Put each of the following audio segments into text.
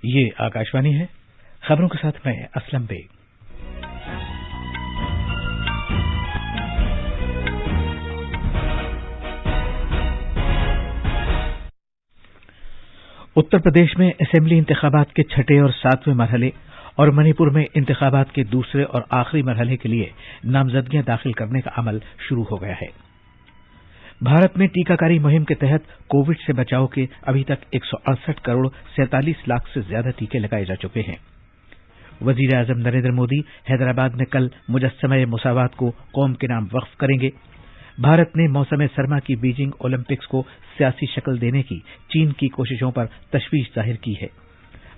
یہ آکاشوانی ہے، خبروں کے ساتھ میں اسلم بیگ۔ اتر پردیش میں اسمبلی انتخابات کے چھٹے اور ساتویں مرحلے اور منی پور میں انتخابات کے دوسرے اور آخری مرحلے کے لیے نامزدگیاں داخل کرنے کا عمل شروع ہو گیا ہے۔ بھارت میں ٹیکہ کاری مہم کے تحت کووڈ سے بچاؤ کے ابھی تک 168 کروڑ 47 لاکھ سے زیادہ ٹیکے لگائے جا چکے ہیں۔ وزیر اعظم نریندر مودی حیدرآباد میں کل مجسمہ مساوات کو قوم کے نام وقف کریں گے۔ بھارت نے موسم سرما کی بیجنگ اولمپکس کو سیاسی شکل دینے کی چین کی کوششوں پر تشویش ظاہر کی ہے۔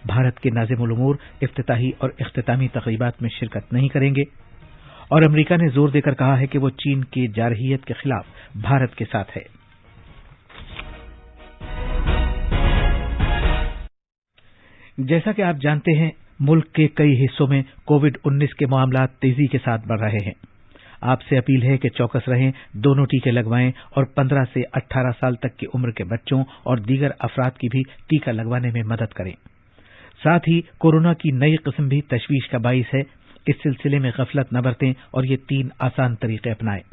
بھارت کے ناظم الامور افتتاحی اور اختتامی تقریبات میں شرکت نہیں کریں گے، اور امریکہ نے زور دے کر کہا ہے کہ وہ چین کی جارحیت کے خلاف بھارت کے ساتھ ہے۔ جیسا کہ آپ جانتے ہیں، ملک کے کئی حصوں میں کووڈ-19 کے معاملات تیزی کے ساتھ بڑھ رہے ہیں۔ آپ سے اپیل ہے کہ چوکس رہیں، دونوں ٹیکے لگوائیں اور 15 سے 18 سال تک کی عمر کے بچوں اور دیگر افراد کی بھی ٹیکہ لگوانے میں مدد کریں۔ ساتھ ہی کورونا کی نئی قسم بھی تشویش کا باعث ہے۔ اس سلسلے میں غفلت نہ برتیں اور یہ 3 آسان طریقے اپنائیں۔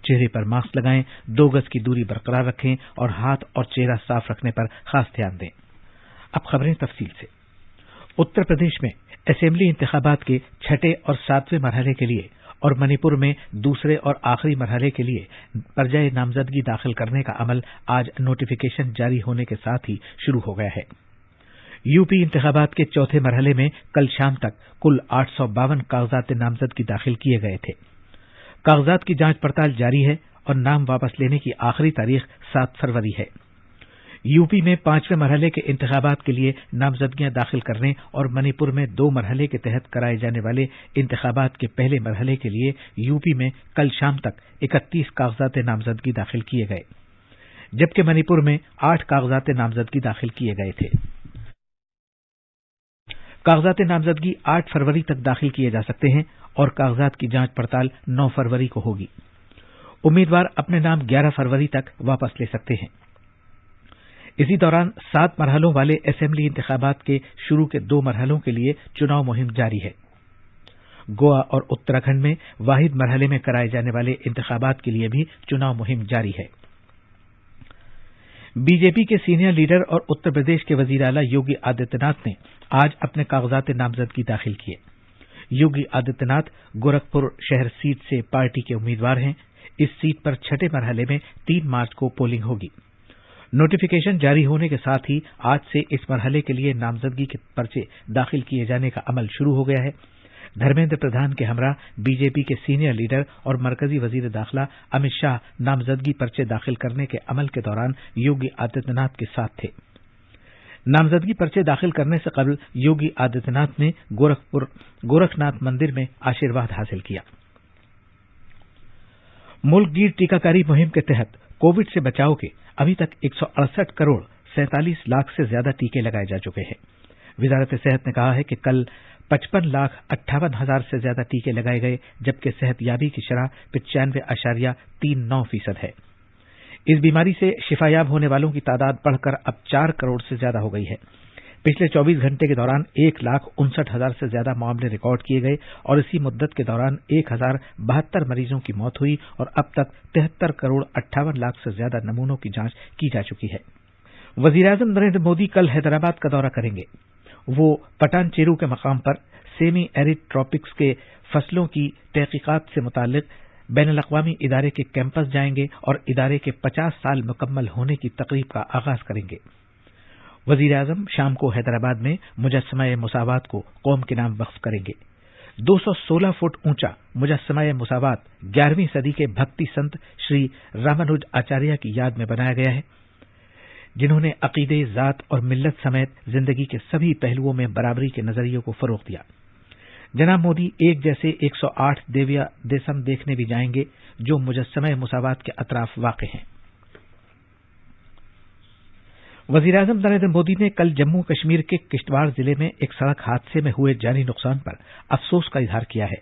چہرے پر ماسک لگائیں، 2 گز کی دوری برقرار رکھیں اور ہاتھ اور چہرہ صاف رکھنے پر خاص دھیان دیں۔ اب خبریں تفصیل سے۔ اتر پردیش میں اسمبلی انتخابات کے چھٹے اور ساتویں مرحلے کے لیے اور منی پور میں دوسرے اور آخری مرحلے کے لیے پرچہ نامزدگی داخل کرنے کا عمل آج نوٹیفیکیشن جاری ہونے کے ساتھ ہی شروع ہو گیا ہے۔ یو پی انتخابات کے چوتھے مرحلے میں کل شام تک کل 852 کاغذات نامزدگی داخل کیے گئے تھے۔ کاغذات کی جانچ پڑتال جاری ہے اور نام واپس لینے کی آخری تاریخ 7 فروری ہے۔ یو پی میں 5ویں مرحلے کے انتخابات کے لیے نامزدگیاں داخل کرنے اور منی پور میں 2 مرحلے کے تحت کرائے جانے والے انتخابات کے پہلے مرحلے کے لیے یو پی میں کل شام تک 31 کاغذات نامزدگی داخل کیے گئے، جبکہ منی پور میں 8 کاغذات نامزدگی داخل کیے گئے تھے۔ کاغذات نامزدگی 8 فروری تک داخل کیے جا سکتے ہیں اور کاغذات کی جانچ پڑتال 9 فروری کو ہوگی۔ امیدوار اپنے نام 11 فروری تک واپس لے سکتے ہیں۔ اسی دوران 7 مرحلوں والے اسمبلی انتخابات کے شروع کے 2 مرحلوں کے لیے چناؤ مہم جاری ہے۔ گوا اور اتراکھنڈ میں واحد مرحلے میں کرائے جانے والے انتخابات کے لیے بھی چناؤ مہم جاری ہے۔ بی جے پی کے سینئر لیڈر اور اتر پردیش کے وزیر اعلیٰ یوگی آدتیہ ناتھ نے آج اپنے کاغذات نامزدگی داخل کیے۔ یوگی آدتیہ ناتھ گورکھپور شہر سیٹ سے پارٹی کے امیدوار ہیں۔ اس سیٹ پر چھٹے مرحلے میں 3 مارچ کو پولنگ ہوگی۔ نوٹیفیکیشن جاری ہونے کے ساتھ ہی آج سے اس مرحلے کے لیے نامزدگی کے پرچے داخل کیے جانے کا عمل شروع ہو گیا ہے۔ دھرمیندر پردھان کے ہمراہ بی جے پی کے سینئر لیڈر اور مرکزی وزیر داخلہ امت شاہ نامزدگی پرچے داخل کرنے کے عمل کے دوران یوگی آدتیہ ناتھ کے ساتھ تھے۔ نامزدگی پرچے داخل کرنے سے قبل یوگی آدتیہ ناتھ نے گورکھ ناتھ مندر میں آشیرواد حاصل کیا۔ ملک گیر ٹیکہ کاری مہم کے تحت کووڈ سے بچاؤ کے ابھی تک 168 کروڑ 47 لاکھ سے زیادہ ٹیکے لگائے جا چکے ہیں۔ وزارت صحت نے کہا ہے کہ کل 55,58,000 سے زیادہ ٹیکے لگائے گئے، جبکہ صحت یابی کی شرح 95.39% ہے۔ اس بیماری سے شفا یاب ہونے والوں کی تعداد بڑھ کر اب 4 کروڑ سے زیادہ ہو گئی ہے۔ پچھلے 24 گھنٹے کے دوران 1,59,000 سے زیادہ معاملے ریکارڈ کیے گئے اور اسی مدت کے دوران 1,072 مریضوں کی موت ہوئی اور اب تک 73 کروڑ 58 لاکھ سے زیادہ نمونوں کی جانچ کی جا چکی ہے۔ وزیر اعظم نریندر مودی کل حیدرآباد کا دورہ کریں گے۔ وہ پٹان چیرو کے مقام پر سیمی ایرڈ ٹراپکس کے فصلوں کی تحقیقات سے متعلق بین الاقوامی ادارے کے کیمپس جائیں گے اور ادارے کے 50 سال مکمل ہونے کی تقریب کا آغاز کریں گے۔ وزیر اعظم شام کو حیدرآباد میں مجسمہ مساوات کو قوم کے نام وقف کریں گے۔ 216 فٹ اونچا مجسمہ مساوات 11ویں صدی کے بھکتی سنت شری رامانج آچاریہ کی یاد میں بنایا گیا ہے، جنہوں نے عقیدے، ذات اور ملت سمیت زندگی کے سبھی پہلوؤں میں برابری کے نظریے کو فروغ دیا۔ جناب مودی ایک جیسے 108 دیویا دیسم دیکھنے بھی جائیں گے جو مجسمہ مساوات کے اطراف واقع ہیں۔ وزیر اعظم نریندر مودی نے کل جموں کشمیر کے کشتواڑ ضلع میں ایک سڑک حادثے میں ہوئے جانی نقصان پر افسوس کا اظہار کیا ہے۔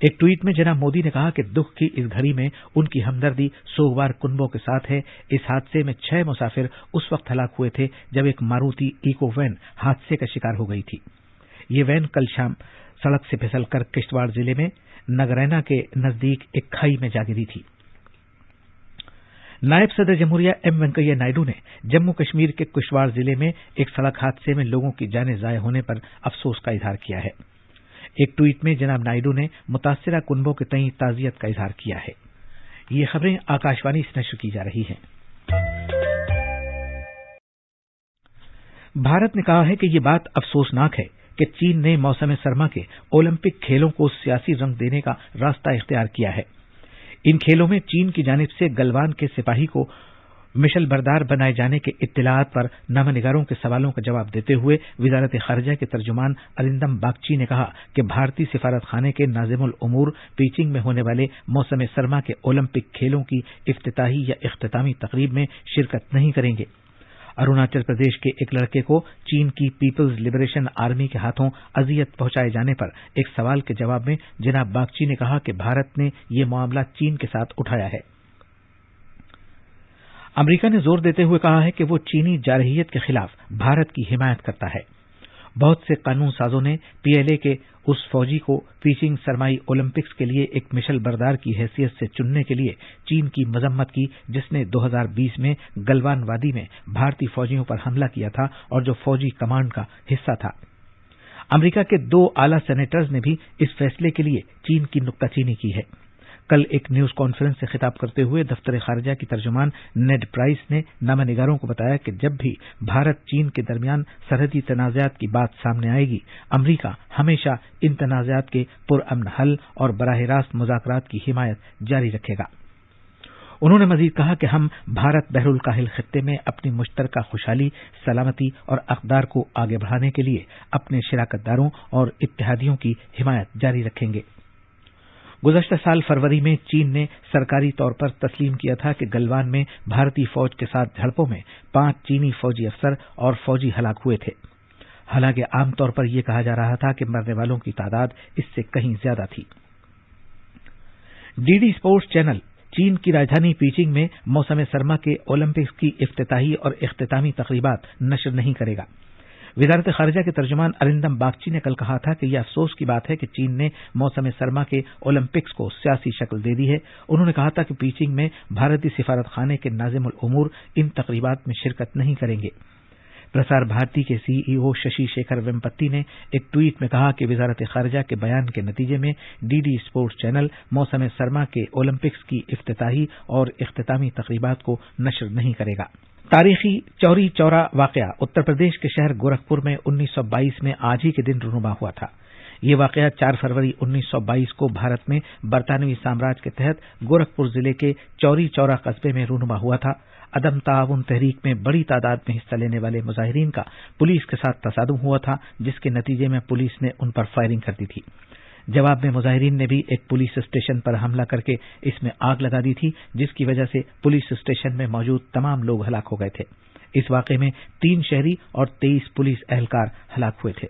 ایک ٹویٹ میں جناب مودی نے کہا کہ دکھ کی اس گھڑی میں ان کی ہمدردی سوگوار کنبوں کے ساتھ ہے۔ اس حادثے میں 6 مسافر اس وقت ہلاک ہوئے تھے جب ایک ماروتی ایکو وین حادثے کا شکار ہو گئی تھی۔ یہ وین کل شام سڑک سے پھسل کر کشتواڑ ضلع میں نگرینا کے نزدیک ایک کھائی میں جا گری تھی۔ نائب صدر جمہوریہ ایم وینکیا نائیڈو نے جموں کشمیر کے کشتواڑ ضلع میں ایک سڑک حادثے میں لوگوں کی جانیں ضائع ہونے پر افسوس کا اظہار کیا ہے۔ ایک ٹویٹ میں جناب نائیڈو نے متاثرہ کنبوں کے تئیں تعزیت کا اظہار کیا ہے۔ یہ خبریں آکاشوانی سے نشر کی جا رہی ہیں۔ بھارت نے کہا ہے کہ یہ بات افسوسناک ہے کہ چین نے موسم سرما کے اولمپک کھیلوں کو سیاسی رنگ دینے کا راستہ اختیار کیا ہے۔ ان کھیلوں میں چین کی جانب سے گلوان کے سپاہی کو مشل بردار بنائے جانے کے اطلاعات پر نامہ نگاروں کے سوالوں کا جواب دیتے ہوئے وزارت خارجہ کے ترجمان ارندم باگچی نے کہا کہ بھارتی سفارت خانے کے ناظم الامور پیچنگ میں ہونے والے موسم سرما کے اولمپک کھیلوں کی افتتاحی یا اختتامی تقریب میں شرکت نہیں کریں گے۔ اروناچل پردیش کے ایک لڑکے کو چین کی پیپلز لبریشن آرمی کے ہاتھوں اذیت پہنچائے جانے پر ایک سوال کے جواب میں جناب باگچی نے کہا کہ بھارت نے یہ معاملہ چین کے ساتھ اٹھایا ہے۔ امریکہ نے زور دیتے ہوئے کہا ہے کہ وہ چینی جارحیت کے خلاف بھارت کی حمایت کرتا ہے۔ بہت سے قانون سازوں نے پی ایل اے کے اس فوجی کو پیچنگ سرمائی اولمپکس کے لیے ایک مشل بردار کی حیثیت سے چننے کے لیے چین کی مذمت کی، جس نے 2020 میں گلوان وادی میں بھارتی فوجیوں پر حملہ کیا تھا اور جو فوجی کمانڈ کا حصہ تھا۔ امریکہ کے 2 اعلی سینیٹرز نے بھی اس فیصلے کے لیے چین کی نکتہ چینی کی ہے۔ کل ایک نیوز کانفرنس سے خطاب کرتے ہوئے دفتر خارجہ کی ترجمان نیڈ پرائس نے نامہ نگاروں کو بتایا کہ جب بھی بھارت چین کے درمیان سرحدی تنازعات کی بات سامنے آئے گی، امریکہ ہمیشہ ان تنازعات کے پرامن حل اور براہ راست مذاکرات کی حمایت جاری رکھے گا۔ انہوں نے مزید کہا کہ ہم بھارت بحر الکاہل خطے میں اپنی مشترکہ خوشحالی، سلامتی اور اقدار کو آگے بڑھانے کے لیے اپنے شراکت داروں اور اتحادیوں کی حمایت جاری رکھیں گے۔ گزشتہ سال فروری میں چین نے سرکاری طور پر تسلیم کیا تھا کہ گلوان میں بھارتی فوج کے ساتھ جھڑپوں میں 5 چینی فوجی افسر اور فوجی ہلاک ہوئے تھے۔ حالانکہ عام طور پر یہ کہا جا رہا تھا کہ مرنے والوں کی تعداد اس سے کہیں زیادہ تھی۔ ڈی ڈی اسپورٹس چینل چین کی راجدھانی پیچنگ میں موسم سرما کے اولمپکس کی افتتاحی اور اختتامی تقریبات نشر نہیں کرے گا۔ وزارت خارجہ کے ترجمان ارندم باگچی نے کل کہا تھا کہ یہ افسوس کی بات ہے کہ چین نے موسم سرما کے اولمپکس کو سیاسی شکل دے دی ہے۔ انہوں نے کہا تھا کہ پیچنگ میں بھارتی سفارت خانے کے ناظم الامور ان تقریبات میں شرکت نہیں کریں گے۔ پرسار بھارتی کے سی ای او ششی شیکھر ویمپتی نے ایک ٹویٹ میں کہا کہ وزارت خارجہ کے بیان کے نتیجے میں ڈی ڈی اسپورٹس چینل موسم سرما کے اولمپکس کی افتتاحی اور اختتامی تقریبات کو نشر نہیں کرے گا۔ تاریخی چوری چورا واقعہ اتر پردیش کے شہر گورکھپور میں 1922 میں آج ہی کے دن رونما ہوا تھا۔ یہ واقعہ 4 فروری 1922 کو بھارت میں برطانوی سامراج کے تحت گورکھپور ضلع کے چوری چورا قصبے میں رونما ہوا تھا۔ عدم تعاون تحریک میں بڑی تعداد میں حصہ لینے والے مظاہرین کا پولیس کے ساتھ تصادم ہوا تھا، جس کے نتیجے میں پولیس نے ان پر فائرنگ کر دی تھی۔ جواب میں مظاہرین نے بھی ایک پولیس اسٹیشن پر حملہ کر کے اس میں آگ لگا دی تھی، جس کی وجہ سے پولیس اسٹیشن میں موجود تمام لوگ ہلاک ہو گئے تھے۔ اس واقعے میں 3 شہری اور 23 پولیس اہلکار ہلاک ہوئے تھے۔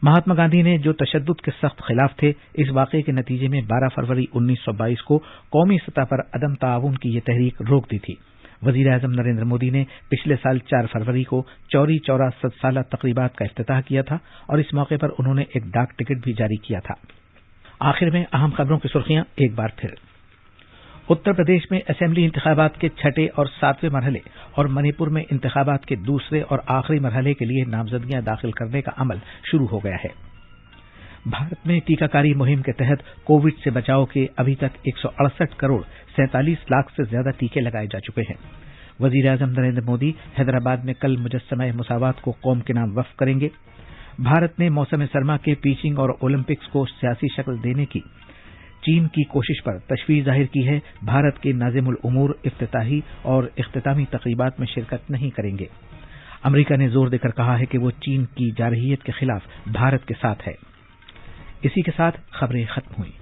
مہاتما گاندھی نے جو تشدد کے سخت خلاف تھے، اس واقعے کے نتیجے میں 12 فروری 1922 کو قومی سطح پر عدم تعاون کی یہ تحریک روک دی تھی۔ وزیر اعظم نریندر مودی نے پچھلے سال 4 فروری کو چوری چورا 100 سالہ تقریبات کا افتتاح کیا تھا اور اس موقع پر انہوں نے ایک ڈاک ٹکٹ بھی جاری کیا تھا۔ آخر میں اہم خبروں کی سرخیاں ایک بار پھر۔ اتر پردیش میں اسمبلی انتخابات کے 6 اور 7ویں مرحلے اور منی پور میں انتخابات کے دوسرے اور آخری مرحلے کے لیے نامزدگیاں داخل کرنے کا عمل شروع ہو گیا ہے۔ بھارت میں ٹیکہ کاری مہم کے تحت کووڈ سے بچاؤ کے ابھی تک 168 کروڑ 47 لاکھ سے زیادہ ٹیکے لگائے جا چکے ہیں۔ وزیر اعظم نریندر مودی حیدرآباد میں کل مجسمہ مساوات کو قوم کے نام وقف کریں گے۔ بھارت نے موسم سرما کے پیچنگ اور اولمپکس کو سیاسی شکل دینے کی چین کی کوشش پر تشویش ظاہر کی ہے۔ بھارت کے ناظم الامور افتتاحی اور اختتامی تقریبات میں شرکت نہیں کریں گے۔ امریکہ نے زور دے کر کہا ہے کہ وہ چین کی جارحیت کے خلاف بھارت کے ساتھ ہے۔ اسی کے ساتھ خبریں ختم ہوئیں۔